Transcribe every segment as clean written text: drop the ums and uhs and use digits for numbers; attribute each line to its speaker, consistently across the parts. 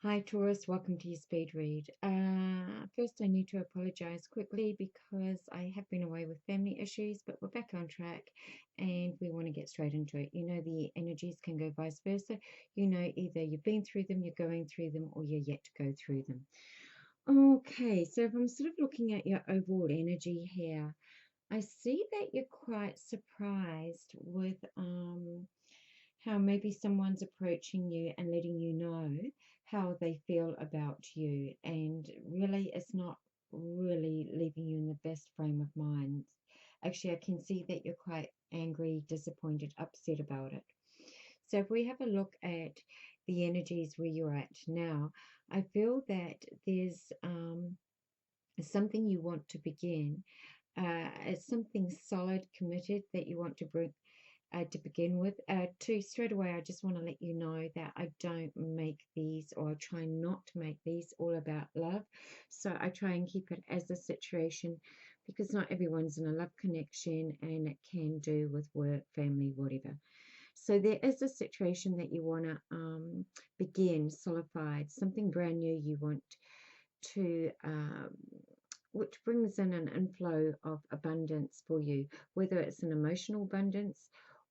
Speaker 1: Hi Taurus, welcome to your speed read. First, I need to apologize quickly because I have been away with family issues, but we're back on track and we want to get straight into it. You know, the energies can go vice versa. You know, either you've been through them, you're going through them, or you're yet to go through them. Okay, so if I'm sort of looking at your overall energy here, I see that you're quite surprised with how maybe someone's approaching you and letting you know how they feel about you, and really it's not really leaving you in the best frame of mind. Actually, I can see that you're quite angry, disappointed, upset about it. So if we have a look at the energies where you're at now, I feel that there's something you want to begin. It's something solid, committed that you want to bring to begin with. Straight away, I just want to let you know that I don't make these, or I try not to make these all about love. So I try and keep it as a situation, because not everyone's in a love connection and it can do with work, family, whatever. So there is a situation that you want to begin, solidified, something brand new you want to which brings in an inflow of abundance for you, whether it's an emotional abundance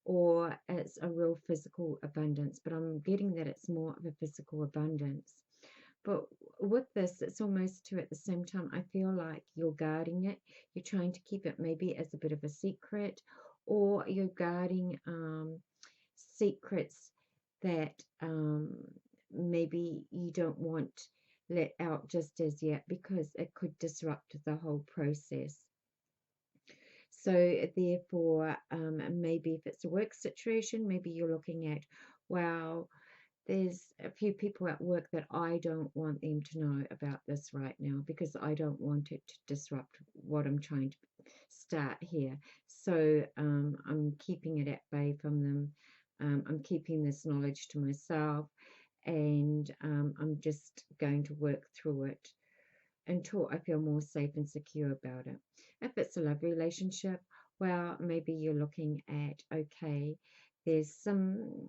Speaker 1: or it's a real physical abundance. But I'm getting that it's more of a physical abundance. But with this, it's almost to, at the same time, I feel like you're guarding it. You're trying to keep it maybe as a bit of a secret, or you're guarding secrets that maybe you don't want let out just as yet, because it could disrupt the whole process. So therefore, maybe if it's a work situation, maybe you're looking at, wow, there's a few people at work that I don't want them to know about this right now, because I don't want it to disrupt what I'm trying to start here. So I'm keeping it at bay from them. I'm keeping this knowledge to myself, and I'm just going to work through it until I feel more safe and secure about it. If it's a love relationship, well, maybe you're looking at, okay, there's some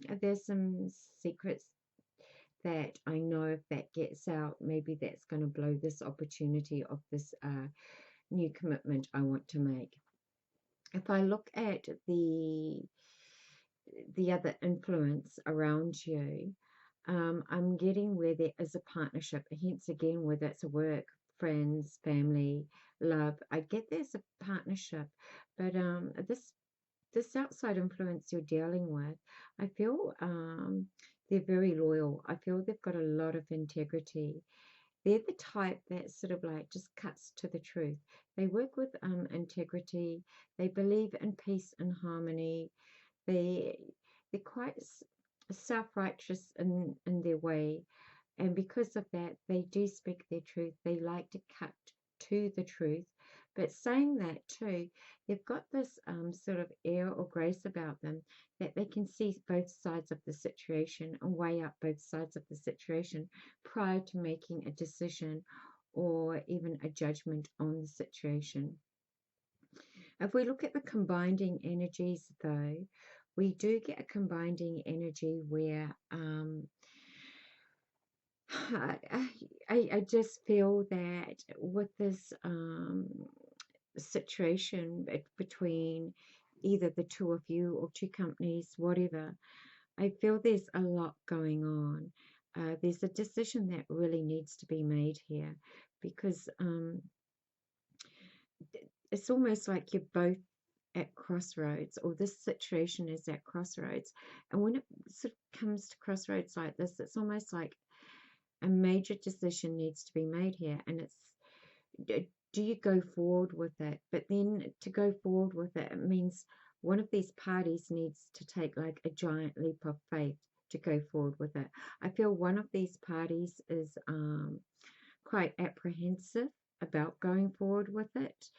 Speaker 1: secrets that I know if that gets out, maybe that's going to blow this opportunity of this new commitment I want to make. If I look at the other influence around you, I'm getting where there is a partnership. Hence again, whether it's a work, friends, family, love, I get there's a partnership. But this outside influence you're dealing with, I feel they're very loyal. I feel they've got a lot of integrity. They're the type that sort of like just cuts to the truth. They work with integrity. They believe in peace and harmony. They they're quite self-righteous in their way, and because of that, they do speak their truth. They like to cut to the truth. But saying that too, they've got this sort of air or grace about them, that they can see both sides of the situation and weigh up both sides of the situation prior to making a decision or even a judgment on the situation. If we look at the combining energies, though, we do get a combining energy where I just feel that with this situation between either the two of you or two companies, whatever, I feel there's a lot going on. There's a decision that really needs to be made here, because it's almost like you're both at crossroads, or this situation is at crossroads. And when it sort of comes to crossroads like this, it's almost like a major decision needs to be made here, and it's, do you go forward with it? But then to go forward with it, it means one of these parties needs to take like a giant leap of faith to go forward with it. I feel one of these parties is quite apprehensive about going forward with it.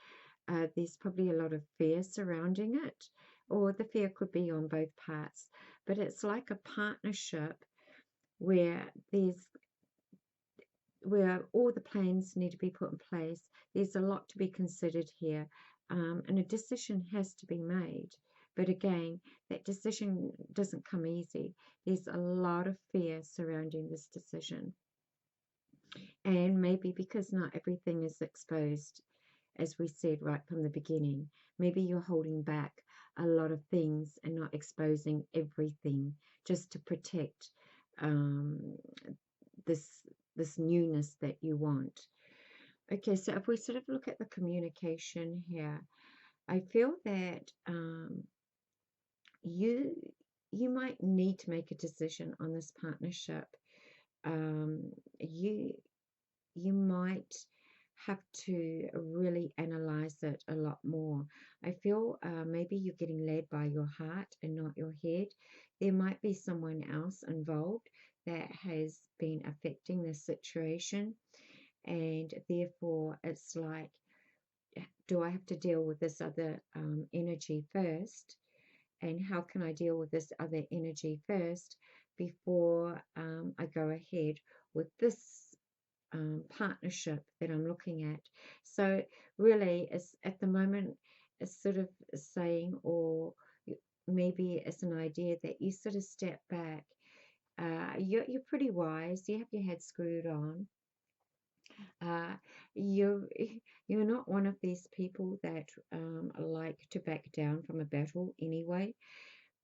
Speaker 1: There's probably a lot of fear surrounding it, or the fear could be on both parts. But it's like a partnership where all the plans need to be put in place. There's a lot to be considered here, and a decision has to be made. But again, that decision doesn't come easy. There's a lot of fear surrounding this decision. And maybe because not everything is exposed, as we said right from the beginning, maybe you're holding back a lot of things and not exposing everything just to protect um, this this newness that you want. Okay, so if we sort of look at the communication here, I feel that you you might need to make a decision on this partnership. Um, you you might have to really analyze it a lot more. I feel maybe you're getting led by your heart and not your head. There might be someone else involved that has been affecting this situation, and therefore it's like, do I have to deal with this other energy first? And how can I deal with this other energy first before I go ahead with this partnership that I'm looking at? So really, it's at the moment, it's sort of saying, or maybe it's an idea that you sort of step back. You're pretty wise. You have your head screwed on. Uh, you you're not one of these people that like to back down from a battle anyway.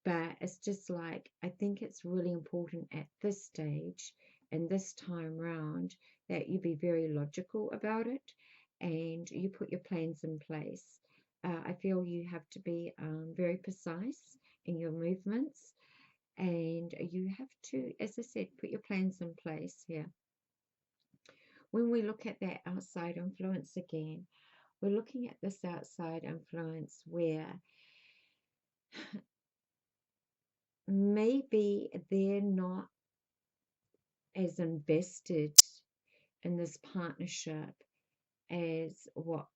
Speaker 1: But it's just like, I think it's really important at this stage and this time round that you be very logical about it and you put your plans in place. I feel you have to be very precise in your movements, and you have to, as I said, put your plans in place here. When we look at that outside influence again, we're looking at this outside influence where maybe they're not as invested in this partnership as what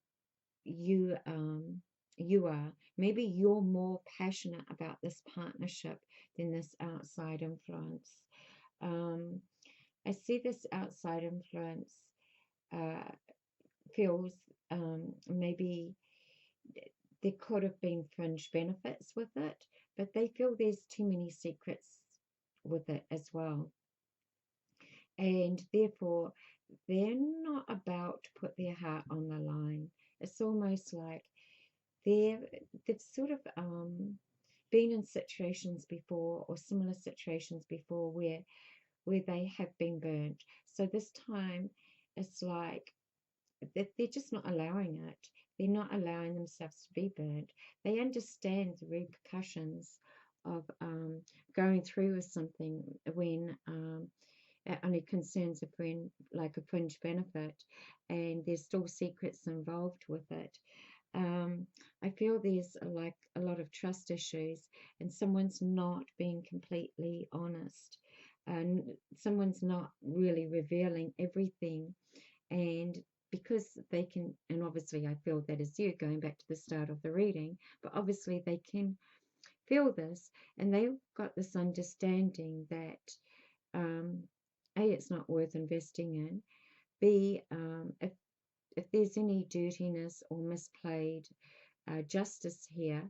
Speaker 1: you are. Maybe you're more passionate about this partnership than this outside influence. Um, I see this outside influence uh, feels maybe there could have been fringe benefits with it, but they feel there's too many secrets with it as well. And therefore, they're not about to put their heart on the line. It's almost like they're, they've sort of been in situations before or similar situations before where they have been burnt. So this time it's like they're just not allowing it. They're not allowing themselves to be burnt. They understand the repercussions of going through with something when it only concerns a friend, like a fringe benefit, and there's still secrets involved with it. Um, I feel there's like a lot of trust issues, and someone's not being completely honest, and someone's not really revealing everything. And because they can, and obviously I feel that is you going back to the start of the reading, but obviously they can feel this, and they've got this understanding that um, A, it's not worth investing in. B, if there's any dirtiness or misplayed justice here,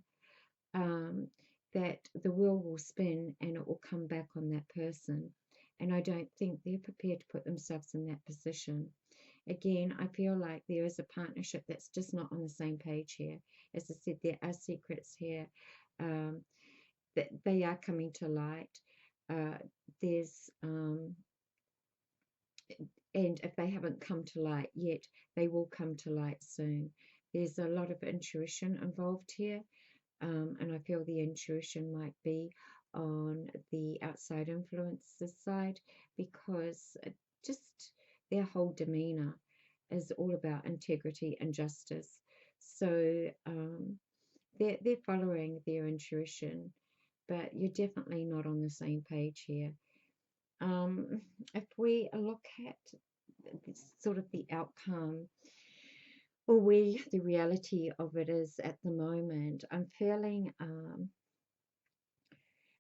Speaker 1: um, that the wheel will spin and it will come back on that person. And I don't think they're prepared to put themselves in that position. Again, I feel like there is a partnership that's just not on the same page here. As I said, there are secrets here um, that they are coming to light. Uh, there's And if they haven't come to light yet, they will come to light soon. There's a lot of intuition involved here, and I feel the intuition might be on the outside influences side because just their whole demeanor is all about integrity and justice. So they're following their intuition, but you're definitely not on the same page here. Um, if we look at sort of the outcome or where the reality of it is at the moment, I'm feeling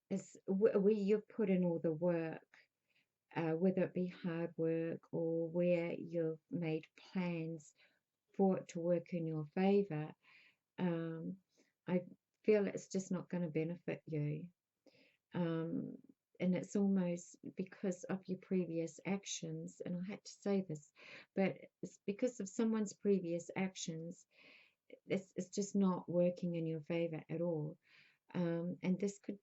Speaker 1: is where you've put in all the work, whether it be hard work or where you've made plans for it to work in your favor, um, I feel it's just not going to benefit you. Um, and it's almost because of your previous actions, and I hate to say this, but it's because of someone's previous actions. It's just not working in your favor at all. And this could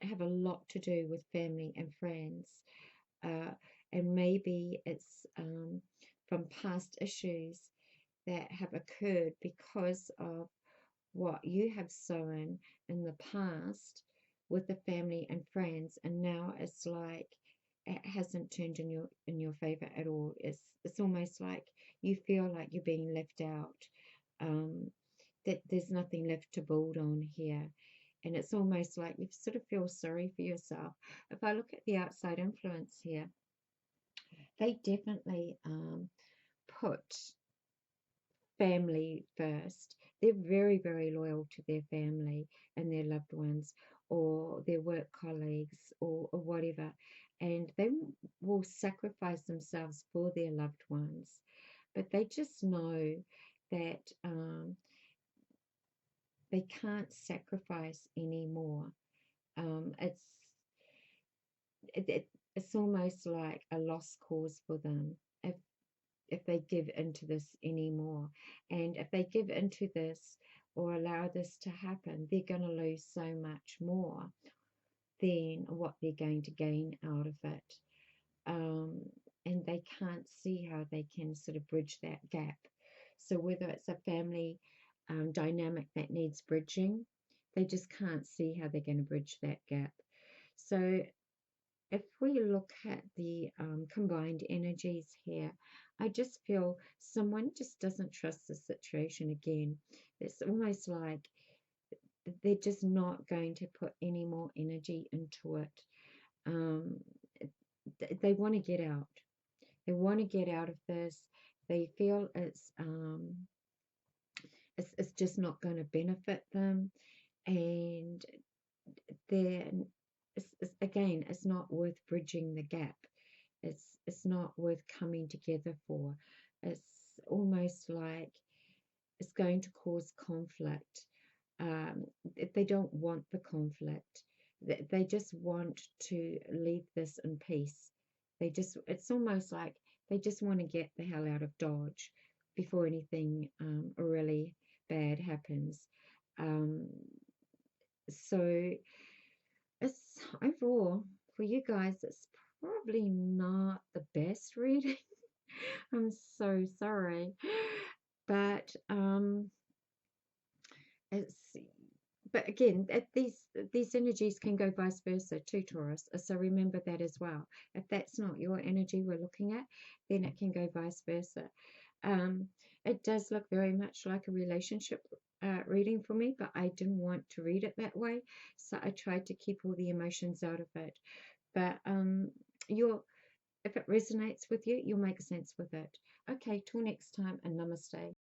Speaker 1: have a lot to do with family and friends. Uh, and maybe it's from past issues that have occurred because of what you have sown in the past with the family and friends, and now it's like it hasn't turned in your favor at all. It's almost like you feel like you're being left out, um, that there's nothing left to build on here. And it's almost like you sort of feel sorry for yourself. If I look at the outside influence here, they definitely put family first. They're very, very loyal to their family and their loved ones, or their work colleagues, or whatever. And they will sacrifice themselves for their loved ones. But they just know that they can't sacrifice anymore. It's it's almost like a lost cause for them if they give into this anymore. And if they give into this or allow this to happen, they're going to lose so much more than what they're going to gain out of it. Um, and they can't see how they can sort of bridge that gap. So whether it's a family dynamic that needs bridging, they just can't see how they're going to bridge that gap. So if we look at the combined energies here, I just feel someone just doesn't trust the situation again. It's almost like they're just not going to put any more energy into it. Um, they want to get out. They want to get out of this. They feel it's just not going to benefit them, and then again, it's not worth bridging the gap. It's not worth coming together for. It's almost like it's going to cause conflict. Um, they don't want the conflict. They just want to leave this in peace. It's almost like they just want to get the hell out of Dodge before anything really bad happens. Um, so it's overall for you guys, it's probably not the best reading. I'm so sorry, but it's but again, these energies can go vice versa to Taurus. So remember that as well. If that's not your energy we're looking at, then it can go vice versa. Um, it does look very much like a relationship reading for me, but I didn't want to read it that way, so I tried to keep all the emotions out of it. But you'll if it resonates with you, you'll make sense with it. Okay, till next time, and namaste.